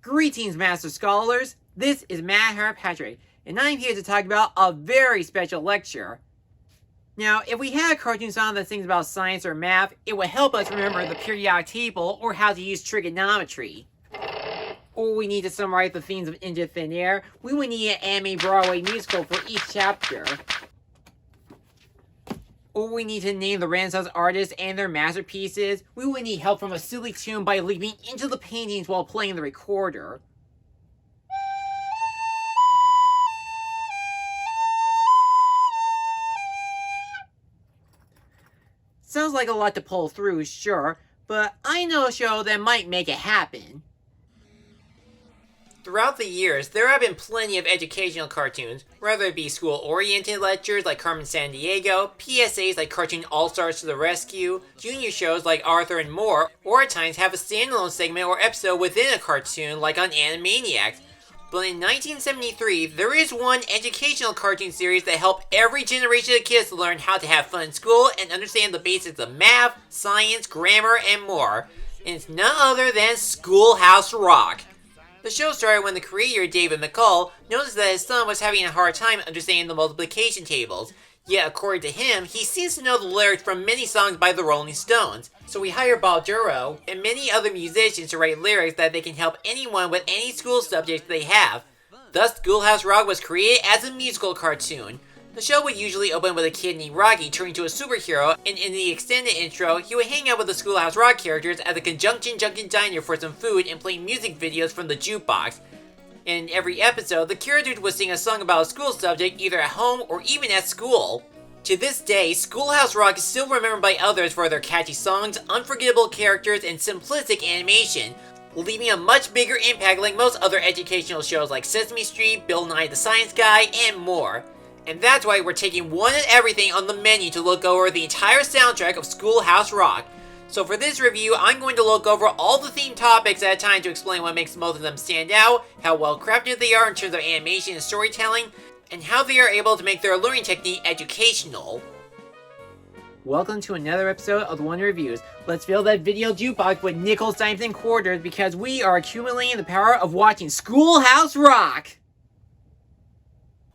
Greetings, Master Scholars! This is Matt Harpatrick, and I'm here to talk about a very special lecture. Now, if we had a cartoon song that sings about science or math, it would help us remember the periodic table or how to use trigonometry. Or we need to summarize the themes of Into Thin Air. We would need an anime Broadway musical for each chapter. Or we need to name the Renaissance artists and their masterpieces. We would need help from a silly tune by leaping into the paintings while playing the recorder. Sounds like a lot to pull through, sure, but I know a show that might make it happen. Throughout the years, there have been plenty of educational cartoons, whether it be school-oriented lectures like Carmen Sandiego, PSAs like Cartoon All-Stars to the Rescue, junior shows like Arthur and More, or at times have a standalone segment or episode within a cartoon like on Animaniacs. But in 1973, there is one educational cartoon series that helped every generation of kids learn how to have fun in school and understand the basics of math, science, grammar, and more. And it's none other than Schoolhouse Rock. The show started when the creator, David McCall, noticed that his son was having a hard time understanding the multiplication tables. Yet, according to him, he seems to know the lyrics from many songs by the Rolling Stones. So he hired Bob Duro and many other musicians to write lyrics that they can help anyone with any school subject they have. Thus, Schoolhouse Rock was created as a musical cartoon. The show would usually open with a kid named Rocky turning to a superhero, and in the extended intro, he would hang out with the Schoolhouse Rock characters at the Conjunction Junction Diner for some food and play music videos from the jukebox. In every episode, the characters would sing a song about a school subject either at home or even at school. To this day, Schoolhouse Rock is still remembered by others for their catchy songs, unforgettable characters, and simplistic animation, leaving a much bigger impact like most other educational shows like Sesame Street, Bill Nye the Science Guy, and more. And that's why we're taking one and everything on the menu to look over the entire soundtrack of Schoolhouse Rock. So for this review, I'm going to look over all the theme topics at a time to explain what makes most of them stand out, how well crafted they are in terms of animation and storytelling, and how they are able to make their learning technique educational. Welcome to another episode of The Wonder Reviews. Let's fill that video jukebox with nickels, dimes, and quarters because we are accumulating the power of watching Schoolhouse Rock!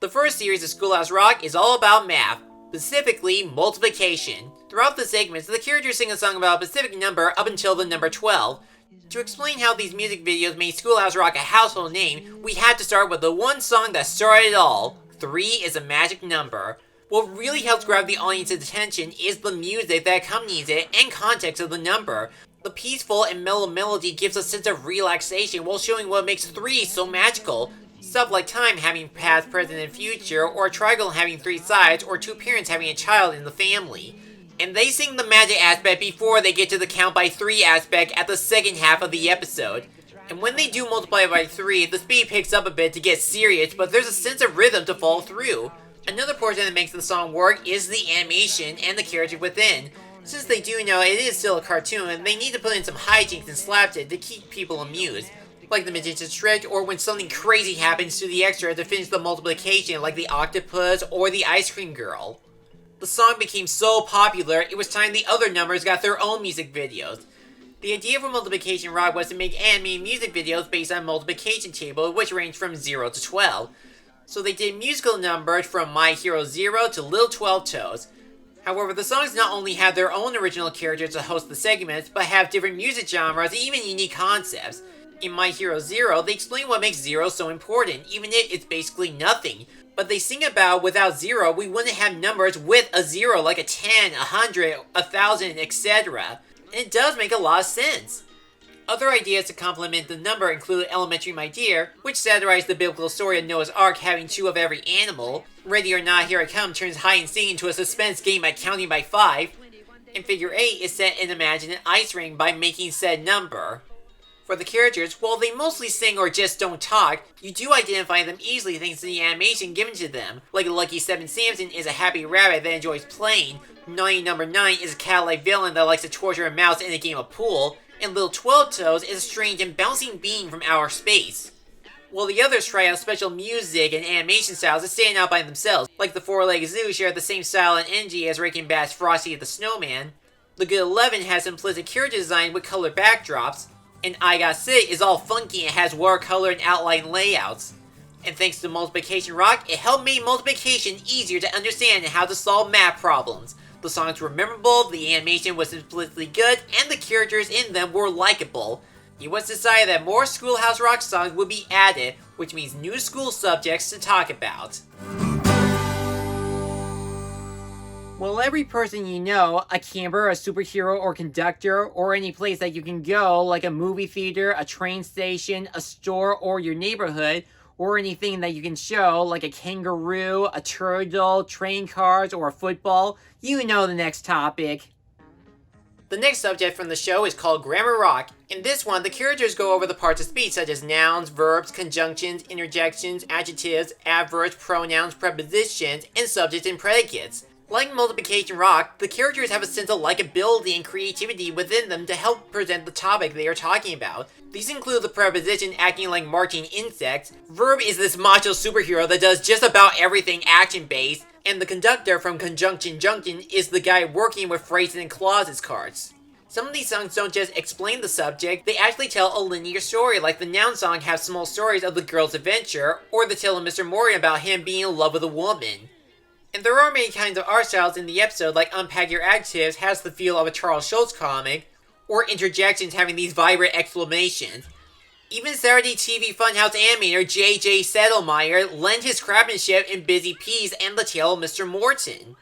The first series of Schoolhouse Rock is all about math, specifically multiplication. Throughout the segments, the characters sing a song about a specific number up until the number 12. To explain how these music videos made Schoolhouse Rock a household name, we had to start with the one song that started it all. 3 is a magic number. What really helps grab the audience's attention is the music that accompanies it and context of the number. The peaceful and mellow melody gives a sense of relaxation while showing what makes 3 so magical. Stuff like time having past, present, and future, or a triangle having 3 sides, or 2 parents having a child in the family. And they sing the magic aspect before they get to the count by 3 aspect at the second half of the episode. And when they do multiply by 3, the speed picks up a bit to get serious, but there's a sense of rhythm to follow through. Another portion that makes the song work is the animation and the character within. Since they do know it is still a cartoon, they need to put in some hijinks and slapstick to keep people amused. Like the magician's trick, or when something crazy happens to the extra to finish the multiplication, like the octopus or the ice cream girl. The song became so popular, it was time the other numbers got their own music videos. The idea for Multiplication Rock was to make anime music videos based on multiplication table, which ranged from 0 to 12. So they did musical numbers from My Hero Zero to Little 12 Toes. However, the songs not only have their own original characters to host the segments, but have different music genres and even unique concepts. In My Hero Zero, they explain what makes 0 so important, even if it's basically nothing. But they sing about without 0, we wouldn't have numbers with a 0 like a 10, 100, 1,000, etc. And it does make a lot of sense. Other ideas to complement the number include Elementary My Dear, which satirized the biblical story of Noah's Ark having 2 of every animal. Ready or Not, Here I Come turns hide and seek into a suspense game by counting by 5. And Figure 8 is set in Imagine an ice ring by making said number. For the characters, while they mostly sing or just don't talk, you do identify them easily thanks to the animation given to them. Like Lucky 7 Samson is a happy rabbit that enjoys playing, Naughty Number 9 is a cat-like villain that likes to torture a mouse in a game of pool, and Little 12 Toes is a strange and bouncing being from outer space. While the others try out special music and animation styles that stand out by themselves, like the Four-Legged Zoo share the same style and energy as Breaking Bad's Frosty the Snowman. The Good 11 has simplistic character design with colored backdrops. And I Got Sick is all funky and has watercolor and outline layouts. And thanks to Multiplication Rock, it helped make multiplication easier to understand and how to solve math problems. The songs were memorable, the animation was simplistically good, and the characters in them were likable. It was decided that more Schoolhouse Rock songs would be added, which means new school subjects to talk about. Well, every person you know, a camper, a superhero, or conductor, or any place that you can go, like a movie theater, a train station, a store, or your neighborhood, or anything that you can show, like a kangaroo, a turtle, train cars, or a football, you know the next topic. The next subject from the show is called Grammar Rock. In this one, the characters go over the parts of speech such as nouns, verbs, conjunctions, interjections, adjectives, adverbs, pronouns, prepositions, and subjects and predicates. Like Multiplication Rock, the characters have a sense of likability and creativity within them to help present the topic they are talking about. These include the preposition acting like marching insects, verb is this macho superhero that does just about everything action-based, and the conductor from Conjunction Junction is the guy working with phrases and clauses cards. Some of these songs don't just explain the subject, they actually tell a linear story, like the noun song has small stories of the girl's adventure, or the tale of Mr. Morgan about him being in love with a woman. And there are many kinds of art styles in the episode, like Unpack Your Adjectives has the feel of a Charles Schulz comic, or interjections having these vibrant exclamations. Even Saturday TV Funhouse animator J.J. Settlemeyer lent his craftsmanship in Busy Peas and the Tale of Mr. Morton.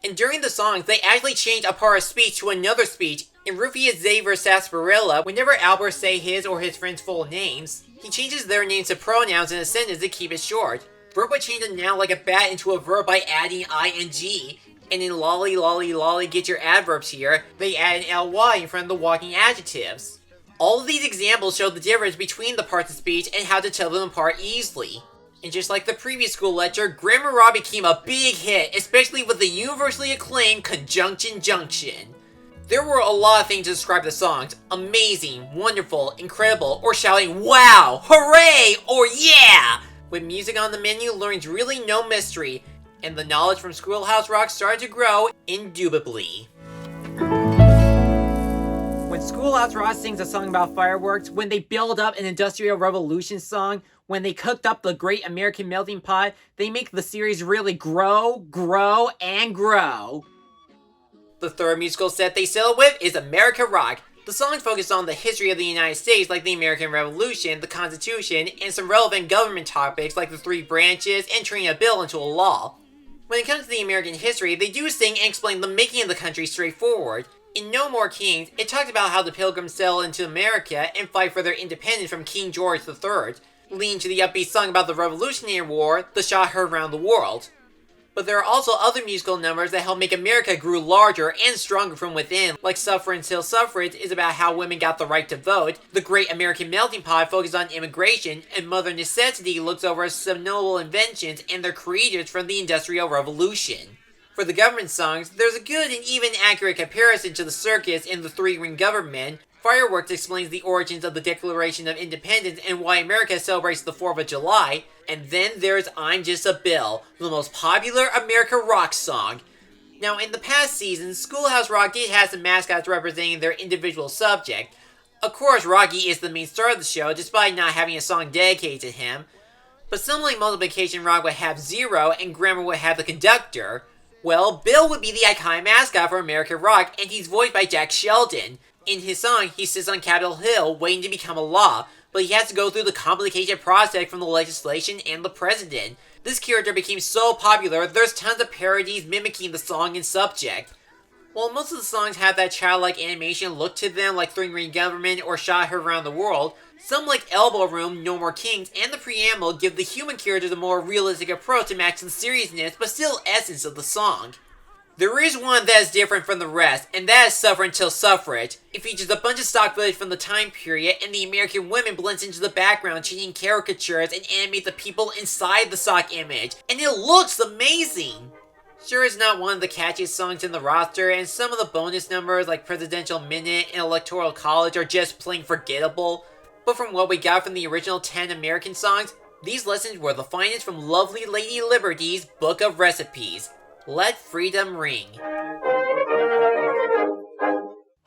And during the songs, they actually change a part of speech to another speech. In Rufus Xavier Sarsaparilla, whenever Albert say his or his friends' full names, he changes their names to pronouns in a sentence to keep it short. Verb would change a noun like a bat into a verb by adding ing, and in lolly lolly lolly get your adverbs here, they add an ly in front of the walking adjectives. All of these examples show the difference between the parts of speech and how to tell them apart easily. And just like the previous school lecture, Grammar Rock became a big hit, especially with the universally acclaimed Conjunction Junction. There were a lot of things to describe the songs: amazing, wonderful, incredible, or shouting wow, hooray, or yeah! With music on the menu, learning's really no mystery, and the knowledge from Schoolhouse Rock started to grow indubitably. When Schoolhouse Rock sings a song about fireworks, when they build up an Industrial Revolution song, when they cooked up the Great American Melting Pot, they make the series really grow, and grow. The third musical set they settle with is America Rock. The songs focus on the history of the United States, like the American Revolution, the Constitution, and some relevant government topics like the three branches and turning a bill into a law. When it comes to the American history, they do sing and explain the making of the country straightforward. In No More Kings, it talks about how the Pilgrims sail into America and fight for their independence from King George III, leading to the upbeat song about the Revolutionary War, The Shot Heard Around the World. But there are also other musical numbers that help make America grow larger and stronger from within, like Suffrage Till Suffrage is about how women got the right to vote, The Great American Melting Pot focuses on immigration, and Mother Necessity looks over some notable inventions and their creators from the Industrial Revolution. For the government songs, there's a good and even accurate comparison to the circus in The Three-Ring Government. Fireworks explains the origins of the Declaration of Independence and why America celebrates the 4th of July. And then there's I'm Just a Bill, the most popular America Rock song. Now, in the past seasons, Schoolhouse Rock did have some mascots representing their individual subject. Of course, Rocky is the main star of the show, despite not having a song dedicated to him. But some like Multiplication Rock would have Zero, and Grammar would have the conductor. Well, Bill would be the iconic mascot for America Rock, and he's voiced by Jack Sheldon. In his song, he sits on Capitol Hill waiting to become a law, but he has to go through the complicated process from the legislation and the president. This character became so popular, there's tons of parodies mimicking the song and subject. While most of the songs have that childlike animation look to them like Three-Ring Government or Shot Heard Around the World, some like Elbow Room, No More Kings, and the preamble give the human characters a more realistic approach to match the seriousness but still essence of the song. There is one that is different from the rest, and that is Suffrage Till Suffrage. It features a bunch of stock footage from the time period, and the American women blends into the background, changing caricatures and animate the people inside the stock image, and it looks amazing! Sure, it's not one of the catchiest songs in the roster, and some of the bonus numbers like Presidential Minute and Electoral College are just plain forgettable, but from what we got from the original 10 American songs, these lessons were the finest from Lovely Lady Liberty's Book of Recipes. Let freedom ring.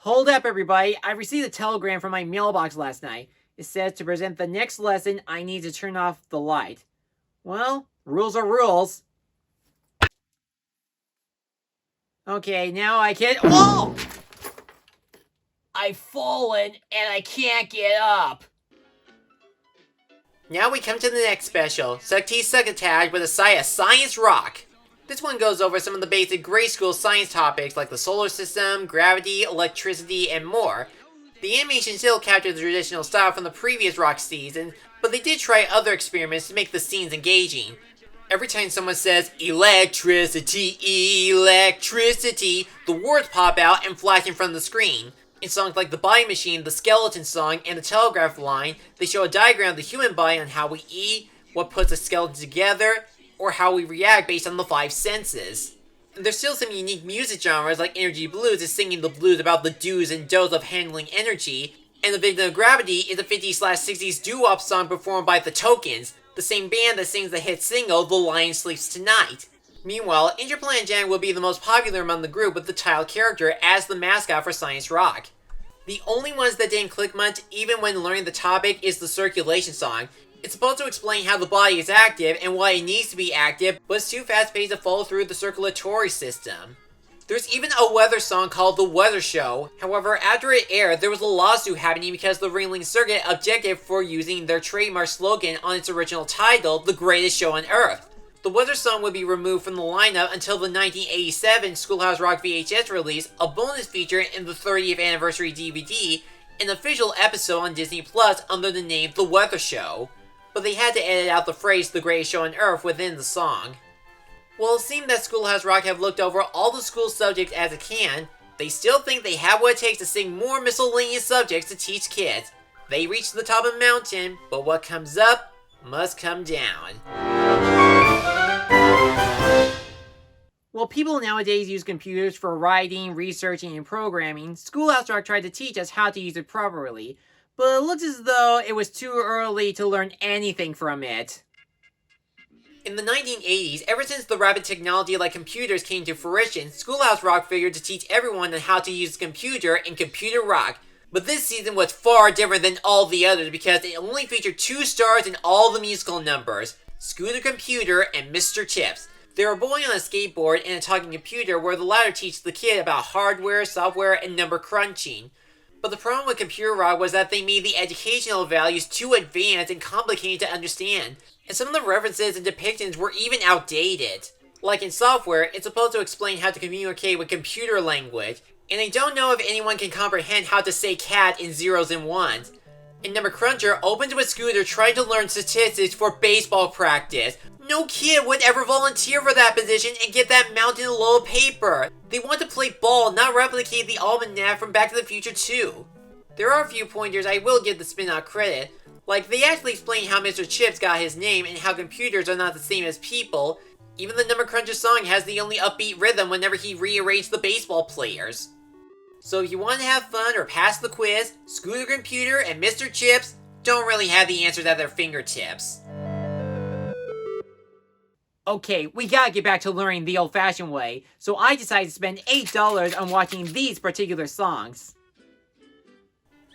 Hold up, everybody. I received a telegram from my mailbox last night. It says to present the next lesson, I need to turn off the light. Well, rules are rules. Okay, now I can... Whoa! I've fallen and I can't get up. Now we come to the next special, Succotash with a side of Science Rock. This one goes over some of the basic grade school science topics like the solar system, gravity, electricity, and more. The animation still captures the traditional style from the previous Rock season, but they did try other experiments to make the scenes engaging. Every time someone says, electricity, electricity, the words pop out and flash in front of the screen. In songs like The Body Machine, The Skeleton Song, and The Telegraph Line, they show a diagram of the human body on how we eat, what puts a skeleton together, or how we react based on the 5 senses. And there's still some unique music genres like Energy Blues is singing the blues about the do's and don'ts of handling energy, and The Victim of Gravity is a 50s/60s doo-wop song performed by The Tokens, the same band that sings the hit single The Lion Sleeps Tonight. Meanwhile, Interplanet Jan will be the most popular among the group with the title character as the mascot for Science Rock. The only ones that didn't click much, even when learning the topic, is the circulation song. It's supposed to explain how the body is active and why it needs to be active, but it's too fast-paced to follow through the circulatory system. There's even a weather song called The Weather Show. However, after it aired, there was a lawsuit happening because the Ringling Circuit objected for using their trademark slogan on its original title, The Greatest Show on Earth. The weather song would be removed from the lineup until the 1987 Schoolhouse Rock VHS release, a bonus feature in the 30th anniversary DVD, an official episode on Disney Plus under the name The Weather Show. But they had to edit out the phrase The Greatest Show on Earth within the song. Well, it seemed that Schoolhouse Rock have looked over all the school subjects as it can, they still think they have what it takes to sing more miscellaneous subjects to teach kids. They reach the top of the mountain, but what comes up must come down. While people nowadays use computers for writing, researching, and programming, Schoolhouse Rock tried to teach us how to use it properly, but it looks as though it was too early to learn anything from it. In the 1980s, ever since the rapid technology like computers came to fruition, Schoolhouse Rock figured to teach everyone on how to use a computer in Computer Rock. But this season was far different than all the others because it only featured 2 stars in all the musical numbers, Scooter Computer and Mr. Chips. They're a boy on a skateboard and a talking computer where the latter teaches the kid about hardware, software, and number crunching. But the problem with Computer Rock was that they made the educational values too advanced and complicated to understand, and some of the references and depictions were even outdated. Like in software, it's supposed to explain how to communicate with computer language, and I don't know if anyone can comprehend how to say cat in zeros and ones. And Number Cruncher opens with Scooter trying to learn statistics for baseball practice. No kid would ever volunteer for that position and get that mountain load of paper. They want to play ball, not replicate the almanac from Back to the Future 2. There are a few pointers I will give the spin-off credit. Like, they actually explain how Mr. Chips got his name and how computers are not the same as people. Even the Number Cruncher song has the only upbeat rhythm whenever he rearranged the baseball players. So if you want to have fun or pass the quiz, Scooter Computer and Mr. Chips don't really have the answers at their fingertips. Okay, we gotta get back to learning the old-fashioned way, so I decided to spend $8 on watching these particular songs.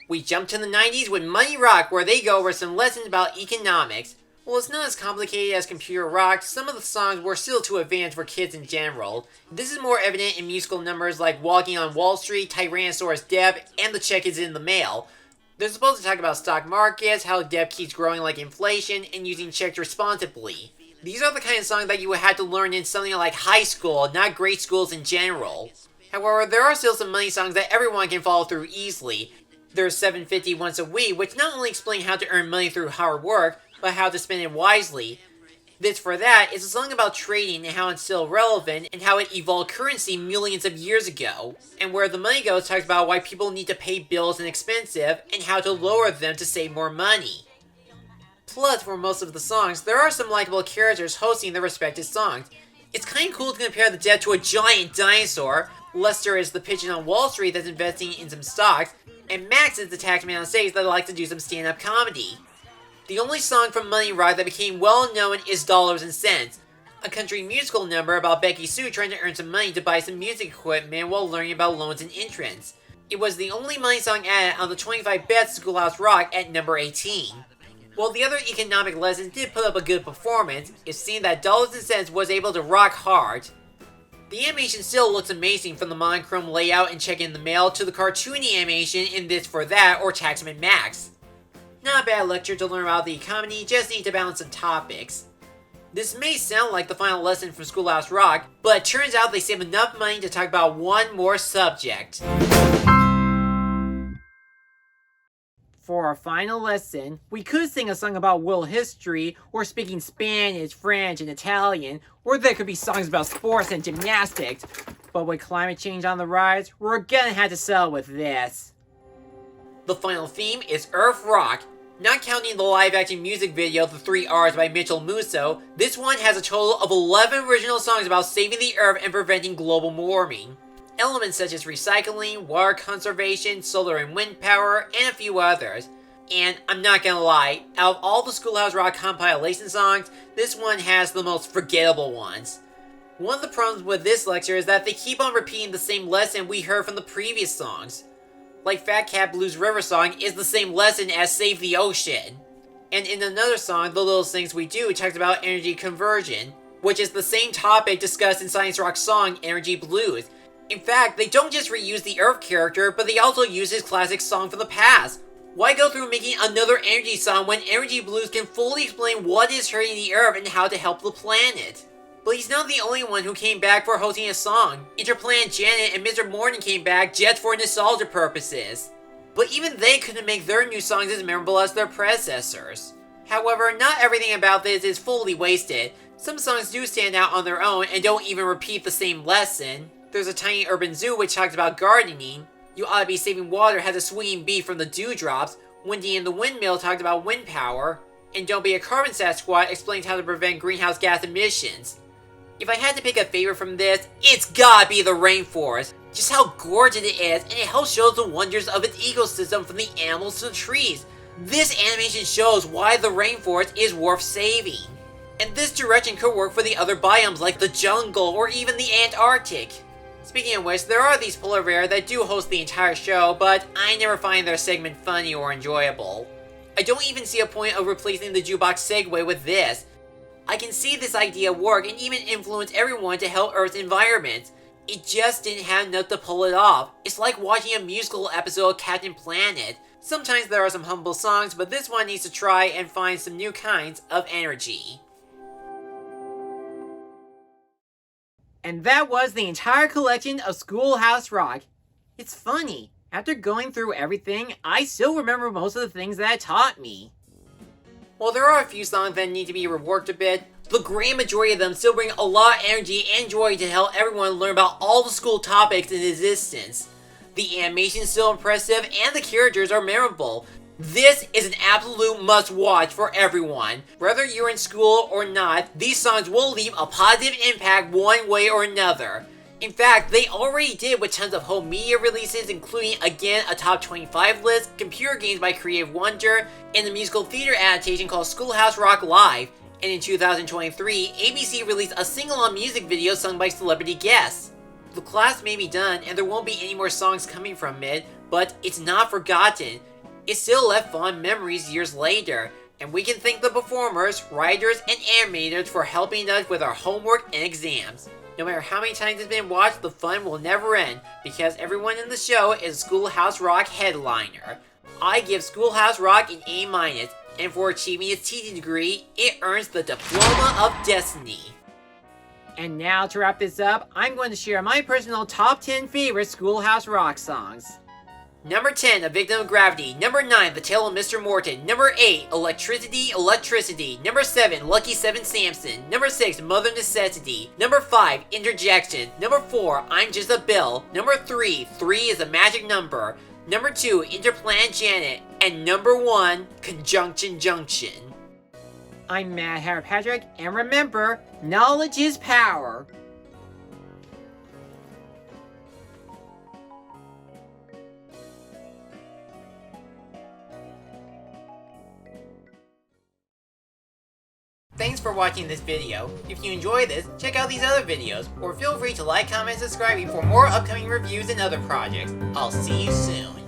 We jump to the 90s with Money Rock, where they go over some lessons about economics. While it's not as complicated as Computer Rock, some of the songs were still too advanced for kids in general. This is more evident in musical numbers like Walking on Wall Street, Tyrannosaurus Debt, and The Check Is in the Mail. They're supposed to talk about stock markets, how debt keeps growing like inflation, and using checks responsibly. These are the kind of songs that you would have to learn in something like high school, not grade schools in general. However, there are still some money songs that everyone can follow through easily. There's $7.50 Once a Week, which not only explain how to earn money through hard work, but how to spend it wisely. This For That is a song about trading and how it's still relevant and how it evolved currency millions of years ago. And Where the Money Goes talks about why people need to pay bills and expensive and how to lower them to save more money. Plus, for most of the songs, there are some likable characters hosting their respective songs. It's kinda cool to compare the Debt to a giant dinosaur. Lester is the pigeon on Wall Street that's investing in some stocks, and Max is the taxman on stage that likes to do some stand-up comedy. The only song from Money Rock that became well known is Dollars and Cents, a country musical number about Becky Sue trying to earn some money to buy some music equipment while learning about loans and interest. It was the only money song added on the 25 Best Schoolhouse Rock at number 18. While the other economic lessons did put up a good performance, it's seen that Dollars and Cents was able to rock hard. The animation still looks amazing, from the monochrome layout and checking the mail to the cartoony animation in This for That or Taxman Max. Not a bad lecture to learn about the economy, just need to balance some topics. This may sound like the final lesson from Schoolhouse Rock, but it turns out they saved enough money to talk about one more subject. For our final lesson, we could sing a song about world history, or speaking Spanish, French, and Italian, or there could be songs about sports and gymnastics. But with climate change on the rise, we're gonna have to settle with this. The final theme is Earth Rock. Not counting the live-action music video, The 3 R's by Mitchell Musso, this one has a total of 11 original songs about saving the Earth and preventing global warming. Elements such as recycling, water conservation, solar and wind power, and a few others. And I'm not gonna lie, out of all the Schoolhouse Rock compilation songs, this one has the most forgettable ones. One of the problems with this lecture is that they keep on repeating the same lesson we heard from the previous songs. Like Fat Cat Blues River Song is the same lesson as Save the Ocean. And in another song, The Little Things We Do talks about energy conversion, which is the same topic discussed in Science Rock's song Energy Blues. In fact, they don't just reuse the Earth character, but they also use his classic song from the past. Why go through making another energy song when Energy Blues can fully explain what is hurting the Earth and how to help the planet? But he's not the only one who came back for hosting a song. Interplanet Janet and Mr. Morton came back just for nostalgia purposes. But even they couldn't make their new songs as memorable as their predecessors. However, not everything about this is fully wasted. Some songs do stand out on their own and don't even repeat the same lesson. There's a Tiny Urban Zoo which talks about gardening. You Ought to Be Saving Water has a swinging beat from the Dewdrops. Windy and the Windmill talked about wind power. And Don't Be a Carbon Sasquatch explains how to prevent greenhouse gas emissions. If I had to pick a favorite from this, it's gotta be the rainforest. Just how gorgeous it is, and it helps show the wonders of its ecosystem, from the animals to the trees. This animation shows why the rainforest is worth saving. And this direction could work for the other biomes like the jungle or even the Antarctic. Speaking of which, there are these polar bears that do host the entire show, but I never find their segment funny or enjoyable. I don't even see a point of replacing the jukebox segue with this. I can see this idea work and even influence everyone to help Earth's environment. It just didn't have enough to pull it off. It's like watching a musical episode of Captain Planet. Sometimes there are some humble songs, but this one needs to try and find some new kinds of energy. And that was the entire collection of Schoolhouse Rock. It's funny, after going through everything, I still remember most of the things that it taught me. While there are a few songs that need to be reworked a bit, the grand majority of them still bring a lot of energy and joy to help everyone learn about all the school topics in existence. The animation is still impressive and the characters are memorable. This is an absolute must-watch for everyone. Whether you're in school or not, these songs will leave a positive impact one way or another. In fact, they already did with tons of home media releases, including, again, a top 25 list, computer games by Creative Wonder, and a musical theater adaptation called Schoolhouse Rock Live. And in 2023, ABC released a sing-along music video sung by celebrity guests. The class may be done, and there won't be any more songs coming from it, but it's not forgotten. It still left fond memories years later, and we can thank the performers, writers, and animators for helping us with our homework and exams. No matter how many times it's been watched, the fun will never end, because everyone in the show is a Schoolhouse Rock headliner. I give Schoolhouse Rock an A-, and for achieving its teaching degree, it earns the Diploma of Destiny. And now to wrap this up, I'm going to share my personal top 10 favorite Schoolhouse Rock songs. Number 10, A Victim of Gravity. Number 9, The Tale of Mr. Morton. Number 8, Electricity, Electricity. Number 7, Lucky 7 Samson. Number 6, Mother Necessity. Number 5, Interjection. Number 4, I'm Just a Bill. Number 3, 3 is a Magic Number. Number 2, Interplanet Janet. And number 1, Conjunction Junction. I'm Matt Harpatrick, and remember, knowledge is power. Thanks for watching this video. If you enjoyed this, check out these other videos, or feel free to like, comment, and subscribe for more upcoming reviews and other projects. I'll see you soon.